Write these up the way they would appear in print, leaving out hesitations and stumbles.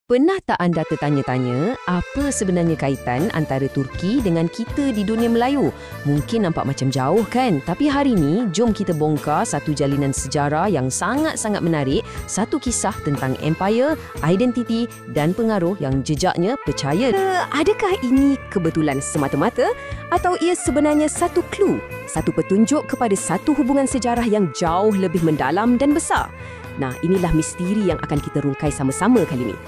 Pernah tak anda tertanya-tanya apa sebenarnya kaitan antara Turki dengan kita di dunia Melayu? Mungkin nampak macam jauh kan? Tapi hari ini, jom kita bongkar satu jalinan sejarah yang sangat-sangat menarik, satu kisah tentang empire, identiti dan pengaruh yang jejaknya percaya. Adakah ini kebetulan semata-mata atau ia sebenarnya satu clue, satu petunjuk kepada satu hubungan sejarah yang jauh lebih mendalam dan besar? Nah, inilah misteri yang akan kita rungkai sama-sama kali ini.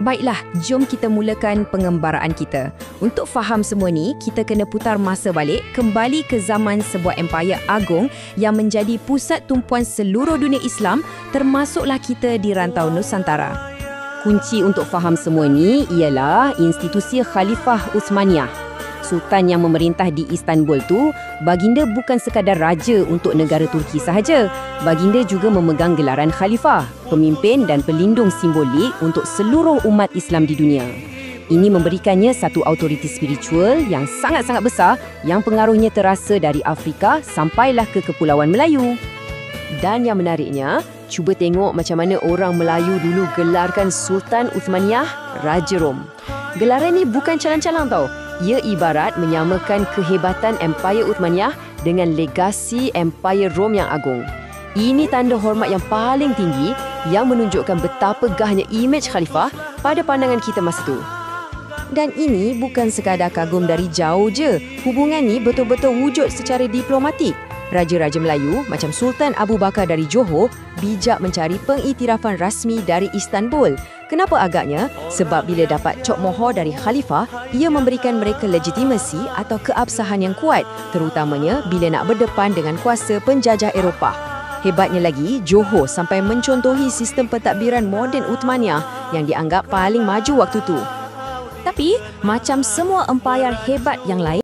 Baiklah, jom kita mulakan pengembaraan kita. Untuk faham semua ni, kita kena putar masa balik kembali ke zaman sebuah empayar agung yang menjadi pusat tumpuan seluruh dunia Islam, termasuklah kita di rantau Nusantara. Kunci untuk faham semua ni ialah institusi Khalifah Uthmaniyah. Sultan yang memerintah di Istanbul tu, baginda bukan sekadar raja untuk negara Turki sahaja. Baginda juga memegang gelaran khalifah, pemimpin dan pelindung simbolik untuk seluruh umat Islam di dunia. Ini memberikannya satu autoriti spiritual yang sangat-sangat besar yang pengaruhnya terasa dari Afrika sampailah ke Kepulauan Melayu. Dan yang menariknya, cuba tengok macam mana orang Melayu dulu gelarkan Sultan Uthmaniyah Raja Rom. Gelaran ni bukan calang-calang tau. Ia ibarat menyamakan kehebatan Empire Uthmaniyah dengan legasi Empire Rom yang agung. Ini tanda hormat yang paling tinggi yang menunjukkan betapa gahnya imej khalifah pada pandangan kita masa tu. Dan ini bukan sekadar kagum dari jauh je. Hubungan ni betul-betul wujud secara diplomatik. Raja-raja Melayu macam Sultan Abu Bakar dari Johor bijak mencari pengiktirafan rasmi dari Istanbul. Kenapa agaknya? Sebab bila dapat cop mohor dari khalifah, ia memberikan mereka legitimasi atau keabsahan yang kuat, terutamanya bila nak berdepan dengan kuasa penjajah Eropah. Hebatnya lagi, Johor sampai mencontohi sistem pentadbiran moden Uthmaniyah yang dianggap paling maju waktu tu. Tapi, macam semua empayar hebat yang lain,